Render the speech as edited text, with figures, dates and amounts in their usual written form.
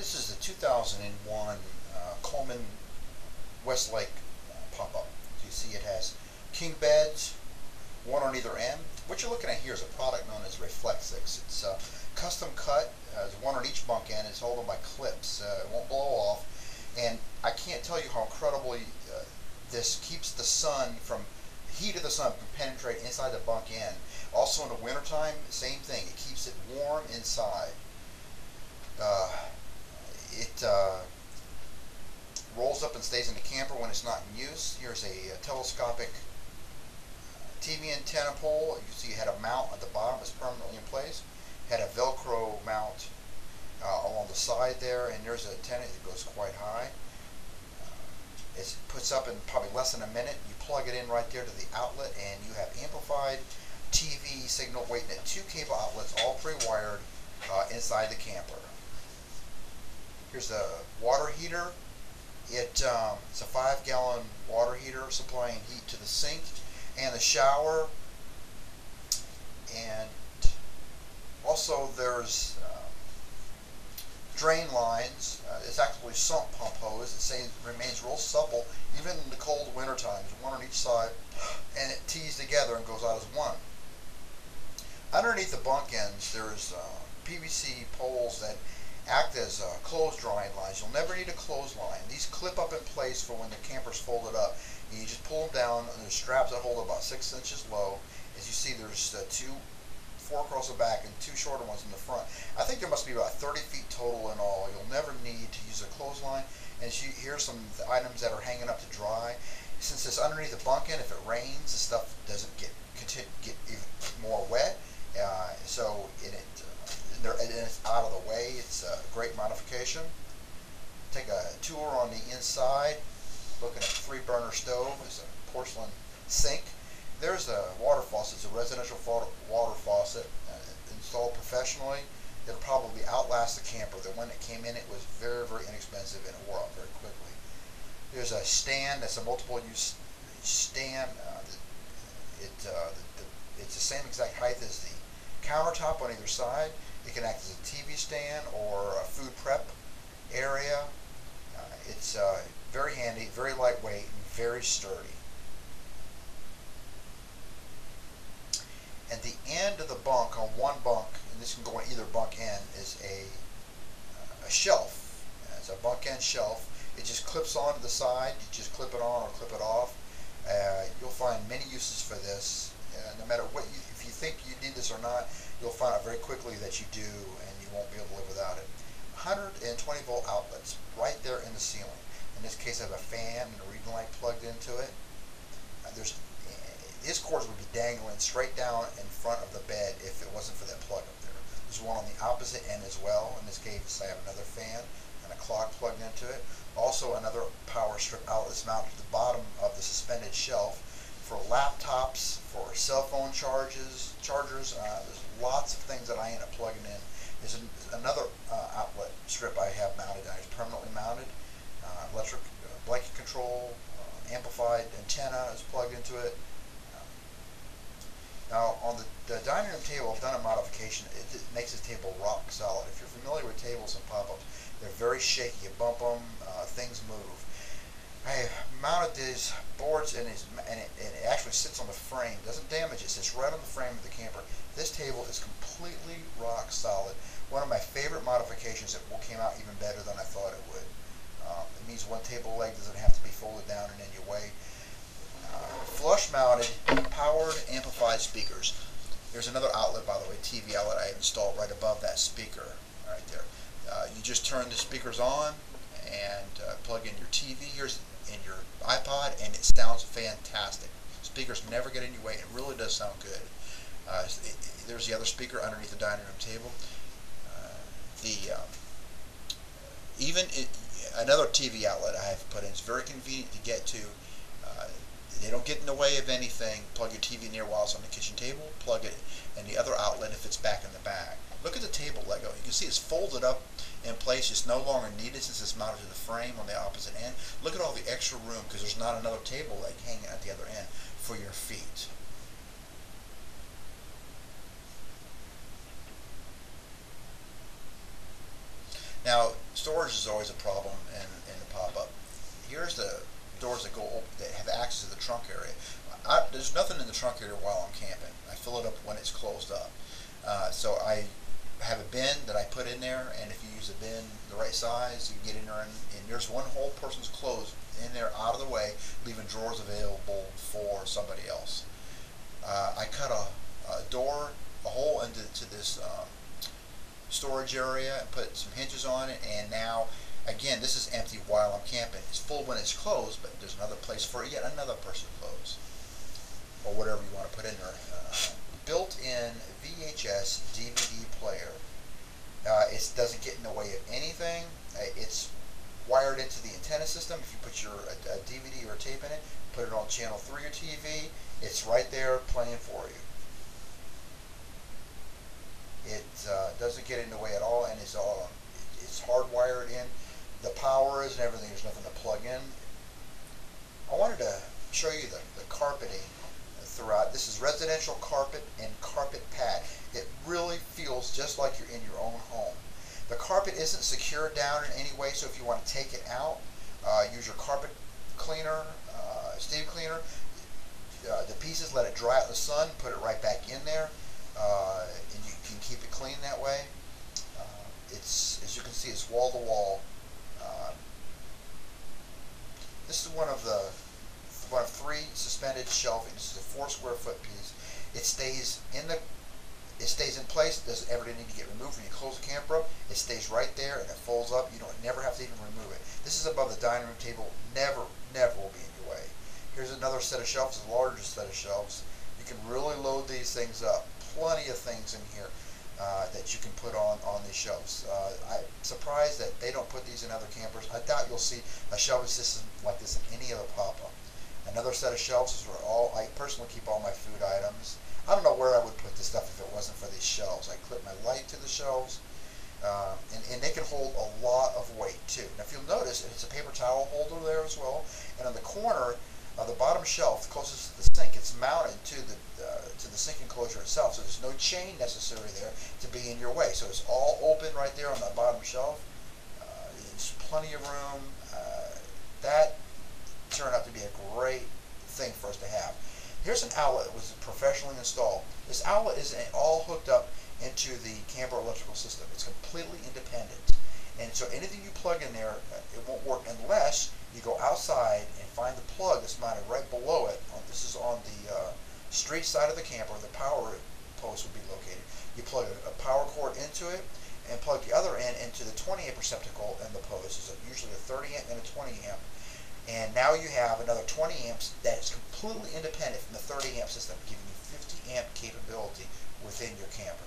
This is the 2001 Coleman Westlake Popup. You see it has king beds, one on either end. What you're looking at here is a product known as Reflexix. It's custom cut. There's one on each bunk end. It's holding by clips. It won't blow off. And I can't tell you how incredibly this keeps the sun from heat of the sun can penetrate inside the bunk end. Also in the wintertime, same thing. It keeps it warm inside. It rolls up and stays in the camper when it's not in use. Here's a telescopic TV antenna pole. You see it had a mount at the bottom. It's permanently in place. Had a Velcro mount along the side there, and there's an antenna that goes quite high. It puts up in probably less than a minute. You plug it in right there to the outlet, and you have amplified TV signal waiting at 2 cable outlets, all pre-wired inside the camper. Here's the water heater. It's a 5-gallon water heater supplying heat to the sink and the shower. And also there's drain lines. It's actually sump pump hose. It remains real supple even in the cold winter times. One on each side, and it tees together and goes out as one. Underneath the bunk ends, there's PVC poles that act as clothes drying lines. You'll never need a clothesline. These clip up in place for when the camper's folded up. And you just pull them down, and there's straps that hold about 6 inches low. As you see, there's 4 across the back and 2 shorter ones in the front. I think there must be about 30 feet total in all. You'll never need to use a clothesline. And here's some items that are hanging up to dry. Since it's underneath the bunk end, if it rains, the stuff doesn't get even more wet. And it's out of the way. It's a great modification. Take a tour on the inside. Looking at a 3-burner stove. There's a porcelain sink. There's a water faucet. It's a residential water faucet installed professionally. It'll probably outlast the camper. The one that came in, it was very, very inexpensive, and it wore out very quickly. There's a stand. That's a multiple-use stand. It's the same exact height as the countertop on either side. It can act as a TV stand or a food prep area. It's very handy, very lightweight, and very sturdy. At the end of the bunk, on one bunk, and this can go on either bunk end, is a shelf. It's a bunk end shelf. It just clips onto the side. You just clip it on or clip it off. You'll find many uses for this. No matter what, if you think you need this or not, you'll find out very quickly that you do, and you won't be able to live without it. 120-volt outlets right there in the ceiling. In this case, I have a fan and a reading light plugged into it. These cords would be dangling straight down in front of the bed if it wasn't for that plug up there. There's one on the opposite end as well. In this case, I have another fan and a clock plugged into it. Also, another power strip outlet is mounted to the bottom of the suspended shelf for laptops, for cell phone chargers. There's lots of things that I end up plugging in. There's another outlet strip I have mounted. It's permanently mounted. Electric blanket control, amplified antenna is plugged into it. Now, on the dining room table, I've done a modification. It makes this table rock solid. If you're familiar with tables and pop-ups, they're very shaky. You bump them, things move. I mounted these boards, and it actually sits on the frame. Doesn't damage it. It sits right on the frame of the camper. This table is completely rock solid. One of my favorite modifications that came out even better than I thought it would. It means one table leg doesn't have to be folded down and in your way. Flush-mounted, powered, amplified speakers. There's another outlet, by the way, TV outlet I installed right above that speaker, right there. You just turn the speakers on and plug in your TV in your iPod, and it sounds fantastic. Speakers never get in your way. It really does sound good. There's the other speaker underneath the dining room table. Another TV outlet I have put in. It's very convenient to get to. They don't get in the way of anything. Plug your TV near while it's on the kitchen table. Plug it in the other outlet if it's back in the bag. Look at the table Lego. You can see it's folded up in place. It's no longer needed since it's mounted to the frame on the opposite end. Look at all the extra room because there's not another table leg hanging at the other end for your feet. Now, storage is always a problem in the pop-up. Here's the doors that go open, that have access to the trunk area. There's nothing in the trunk area while I'm camping. I fill it up when it's closed up. So I have a bin that I put in there, and if you use a bin the right size, you can get in there, and there's one whole person's clothes in there out of the way, leaving drawers available for somebody else. I cut a hole into this storage area and put some hinges on it, and now again this is empty while I'm camping. It's full when it's closed, but there's another place for yet another person's clothes or whatever you want to put in there. Built-in VHS DVD player. It doesn't get in the way of anything. It's wired into the antenna system. If you put your a DVD or a tape in it, put it on channel 3 or TV, it's right there playing for you. It doesn't get in the way at all, and it's hardwired in. The power is and everything. There's nothing to plug in. I wanted to show you the carpeting throughout. This is residential carpet and carpet pad. It really feels just like you're in your own home. The carpet isn't secured down in any way, so if you want to take it out, use your carpet cleaner, steam cleaner. The pieces, let it dry out in the sun, put it right back in there, and you can keep it clean that way. It's, as you can see, it's wall to wall. This is one of 3 suspended shelving. This is a 4 square foot piece. It stays in place. It doesn't ever need to get removed when you close the camper up. It stays right there and it folds up. You don't never have to even remove it. This is above the dining room table. Never will be in your way. Here's another set of shelves, a larger set of shelves. You can really load these things up. Plenty of things in here that you can put on these shelves. I'm surprised that they don't put these in other campers. I doubt you'll see a shelving system like this in any other pop-up. Another set of shelves is where I personally keep all my food items. I don't know where I would put this stuff if it wasn't for these shelves. I clip my light to the shelves, and they can hold a lot of weight too. Now if you'll notice, it's a paper towel holder there as well, and on the corner of the bottom shelf closest to the sink, it's mounted to the sink enclosure itself, so there's no chain necessary there to be in your way. So it's all open right there on the bottom shelf. There's plenty of room. That turned out to be a great thing for us to have. Here's an outlet that was professionally installed. This outlet is all hooked up into the camper electrical system. It's completely independent. And so anything you plug in there, it won't work unless you go outside and find the plug that's mounted right below it. This is on the street side of the camper. The power post would be located. You plug a power cord into it and plug the other end into the 20 amp receptacle in the post. It's usually a 30 amp and a 20 amp. And now you have another 20 amps that is completely independent from the 30 amp system, giving you 50 amp capability within your camper.